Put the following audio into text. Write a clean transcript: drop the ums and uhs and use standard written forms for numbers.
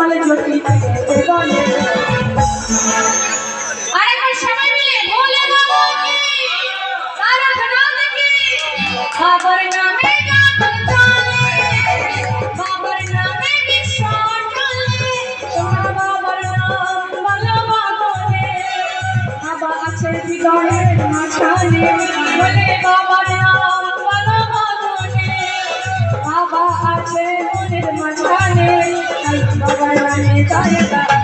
জল জ্যোতি বলে আরেকবার সবাই মিলে বলে বাবা কি তারা নাম কি বাবার নামে গান চলে বাবার নামে মিশন চলে তোমরা বাবার নাম বলো বলে বাবা আছে হৃদয়ের মাঝখানে বলে বাবার নাম বলো বলে বাবা আছে মনের মাঝখানে তাই বাবার নামে জয়